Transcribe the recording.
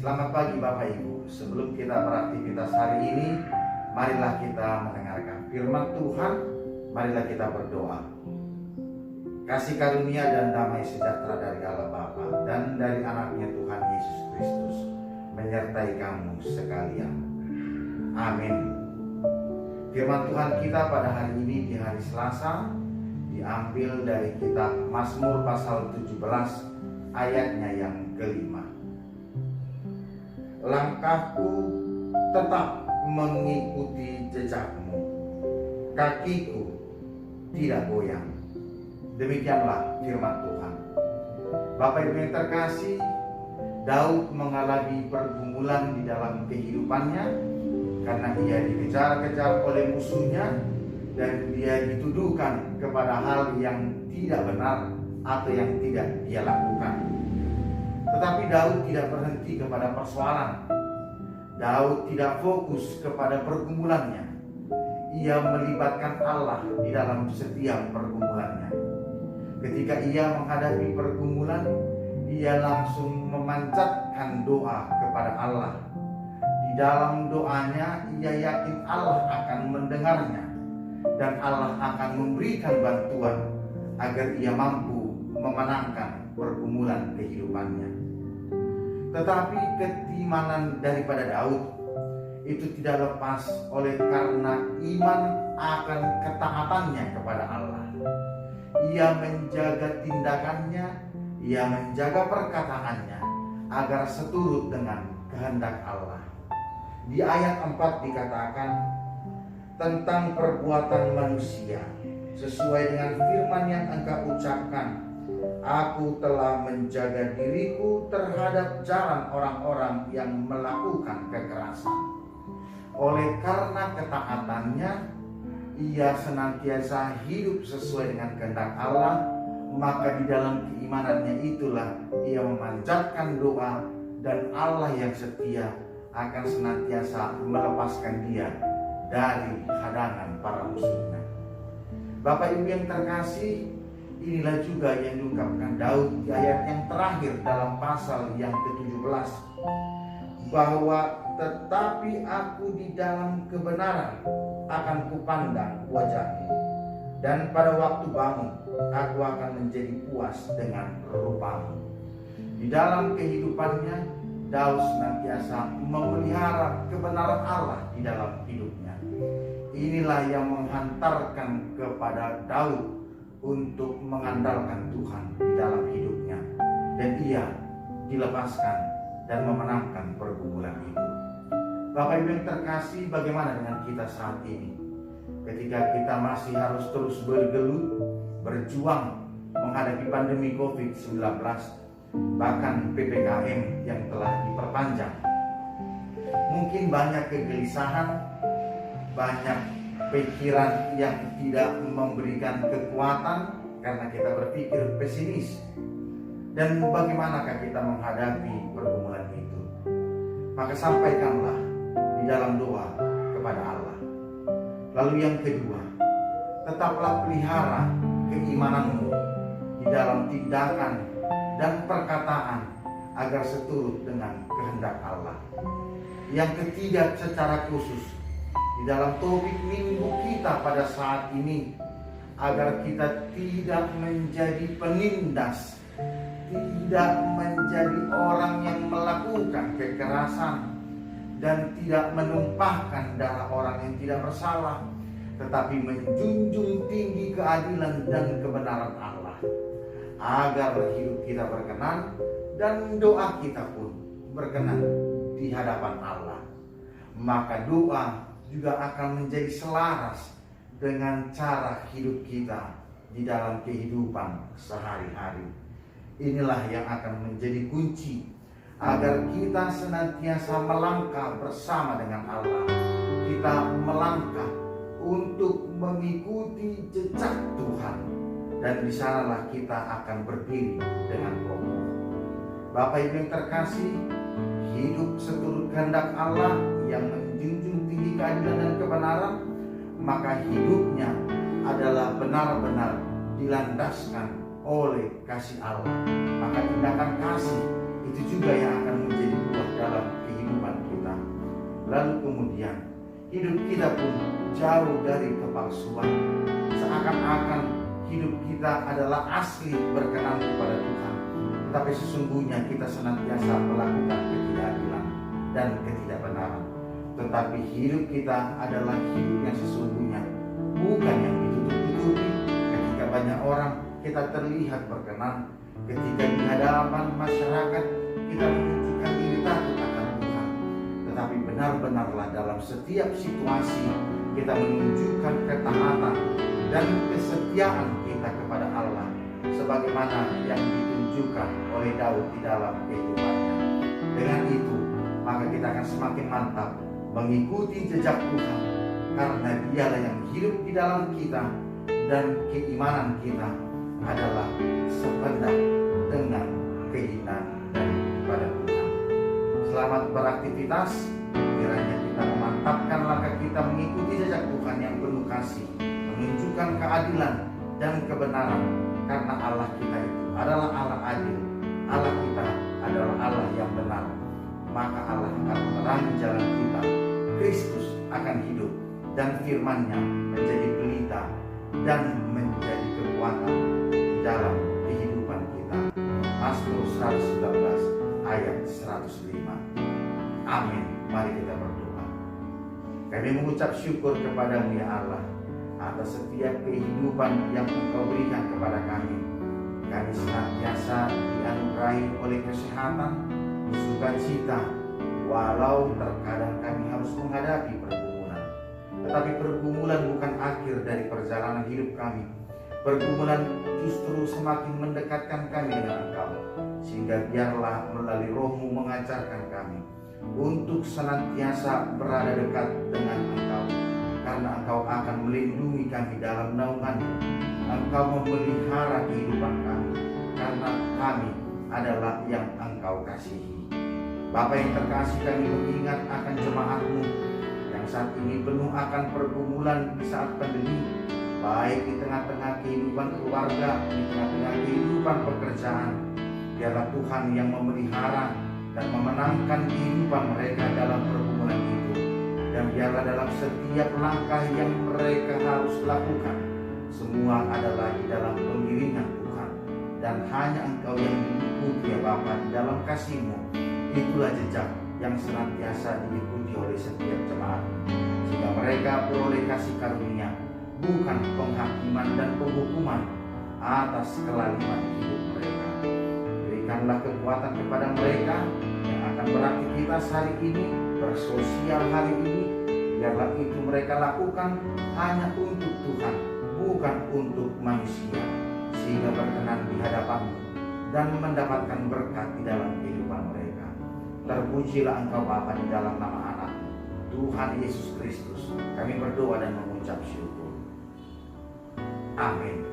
Selamat pagi Bapak Ibu. Sebelum kita beraktivitas hari ini, marilah kita mendengarkan firman Tuhan. Marilah kita berdoa. Kasih karunia dan damai sejahtera dari Allah Bapa dan dari anaknya Tuhan Yesus Kristus menyertai kamu sekalian. Amin. Firman Tuhan kita pada hari ini di hari Selasa diambil dari kitab Mazmur pasal 17 ayatnya yang kelima. Langkahku tetap mengikuti jejakmu, kakiku tidak goyang. Demikianlah firman Tuhan. Bapak Ibu yang terkasih, Daud mengalami pergumulan di dalam kehidupannya karena ia dikejar-kejar oleh musuhnya dan dia dituduhkan kepada hal yang tidak benar atau yang tidak dia lakukan. Tetapi Daud tidak berhenti kepada persoalan. Daud tidak fokus kepada pergumulannya. Ia melibatkan Allah di dalam setiap pergumulannya. Ketika ia menghadapi pergumulan, ia langsung memanjatkan doa kepada Allah. Di dalam doanya, ia yakin Allah akan mendengarnya dan Allah akan memberikan bantuan agar ia mampu memenangkan pergumulan kehidupannya. Tetapi keimanan daripada Daud itu tidak lepas oleh karena iman akan ketaatannya kepada Allah. Ia menjaga tindakannya, ia menjaga perkataannya agar seturut dengan kehendak Allah. Di ayat 4 dikatakan tentang perbuatan manusia, sesuai dengan firman yang engkau ucapkan, aku telah menjaga diriku terhadap jalan orang-orang yang melakukan kekerasan. Oleh karena ketaatannya, ia senantiasa hidup sesuai dengan kehendak Allah, maka di dalam keimanannya itulah ia memanjatkan doa dan Allah yang setia akan senantiasa melepaskan dia dari hadangan para musuhnya. Bapak Ibu yang terkasih, inilah juga yang diungkapkan Daud di ayat yang terakhir dalam pasal yang ke-17, bahwa tetapi aku di dalam kebenaran akan kupandang wajahmu, dan pada waktu bangun aku akan menjadi puas dengan rupamu. Di dalam kehidupannya, Daud senantiasa memelihara kebenaran Allah di dalam hidupnya. Inilah yang menghantarkan kepada Daud untuk mengandalkan Tuhan di dalam hidupnya, dan ia dilepaskan dan memenangkan pergumulan itu. Bapak Ibu yang terkasih, bagaimana dengan kita saat ini? Ketika kita masih harus terus bergelut, berjuang menghadapi pandemi COVID-19, bahkan PPKM yang telah diperpanjang. Mungkin banyak kegelisahan, banyak pikiran yang tidak memberikan kekuatan karena kita berpikir pesimis. Dan bagaimanakah kita menghadapi pergumulan itu? Maka sampaikanlah di dalam doa kepada Allah. Lalu yang kedua, tetaplah pelihara keimananmu di dalam tindakan dan perkataan agar seturut dengan kehendak Allah. Yang ketiga, secara khusus di dalam topik minggu kita pada saat ini, agar kita tidak menjadi penindas, tidak menjadi orang yang melakukan kekerasan, dan tidak menumpahkan darah orang yang tidak bersalah, tetapi menjunjung tinggi keadilan dan kebenaran Allah, agar hidup kita berkenan dan doa kita pun berkenan di hadapan Allah. Maka doa juga akan menjadi selaras dengan cara hidup kita di dalam kehidupan sehari-hari. Inilah yang akan menjadi kunci agar kita senantiasa melangkah bersama dengan Allah. Kita melangkah untuk mengikuti jejak Tuhan, dan di sanalah kita akan berdiri dengan kokoh. Bapak Ibu yang terkasih, hidup seturut kehendak Allah yang menjunjung tinggi keadilan dan kebenaran, maka hidupnya adalah benar-benar dilandaskan oleh kasih Allah. Maka tindakan kasih itu juga yang akan menjadi buah dalam lalu kemudian hidup kita pun jauh dari kepalsuan. Seakan-akan hidup kita adalah asli berkenan kepada Tuhan, tetapi sesungguhnya kita senantiasa melakukan ketidakadilan dan ketidakbenaran. Tetapi hidup kita adalah hidup yang sesungguhnya, bukan yang ditutup-tutupi. Ketika banyak orang kita terlihat berkenan, ketika di hadapan masyarakat kita menunjukkan diri takut akan Tuhan, tetapi benar-benarlah dalam setiap situasi kita menunjukkan ketaatan dan kesetiaan kita kepada Allah, sebagaimana yang ditunjukkan oleh Daud di dalam kehidupannya. Dengan itu, maka kita akan semakin mantap mengikuti jejak Tuhan, karena Dialah yang hidup di dalam kita, dan keimanan kita adalah sependak dengan keinginan daripada Tuhan. Selamat beraktivitas. Kiranya kita memantapkan langkah kita mengikuti jejak Tuhan yang penuh kasih, menunjukkan keadilan dan kebenaran, karena Allah kita itu adalah Allah adil. Allah kita adalah Allah yang benar. Maka Allah akan menerangi jalan kita. Kristus akan hidup, dan firman-Nya menjadi pelita dan menjadi kekuatan di dalam kehidupan kita. Mazmur 119 ayat 105. Amin. Mari kita berdoa. Kami mengucap syukur kepada-Mu ya Allah, atas setiap kehidupan yang Engkau berikan kepada kami. Kami senantiasa dianugerahi oleh kesehatan, sukacita, walau terkadang kami harus menghadapi pergumulan. Tetapi pergumulan bukan akhir dari perjalanan hidup kami. Pergumulan justru semakin mendekatkan kami dengan Engkau, sehingga biarlah melalui Roh-Mu mengajarkan kami untuk senantiasa berada dekat dengan Engkau, karena Engkau akan melindungi kami dalam naungan-Mu. Engkau memelihara kehidupan kami, karena kami adalah yang Engkau kasihi. Bapa yang terkasih, kami mengingat akan jemaat-Mu yang saat ini penuh akan pergumulan di saat pandemi, baik di tengah-tengah kehidupan keluarga, di tengah-tengah kehidupan pekerjaan. Biarlah Tuhan yang memelihara dan memenangkan kehidupan mereka dalam pergumulan itu. Dan biarlah dalam setiap langkah yang mereka harus lakukan, semua adalah di dalam pengiringan Tuhan. Dan hanya Engkau yang diikuti ya Bapa di dalam kasih-Mu. Itulah jejak yang senantiasa diikuti oleh setiap jemaat, sehingga mereka beroleh kasih karunia, bukan penghakiman dan penghukuman atas kelaliman hidup mereka. Berikanlah kekuatan kepada mereka yang akan beraktivitas hari ini, bersosial hari ini. Biarlah itu mereka lakukan hanya untuk Tuhan, bukan untuk manusia, sehingga berkenan di hadapan-Mu dan mendapatkan berkat di dalam kehidupan mereka. Terpujilah Engkau Bapa di dalam nama Anak-Mu, Tuhan Yesus Kristus. Kami berdoa dan mengucap syukur. Amin.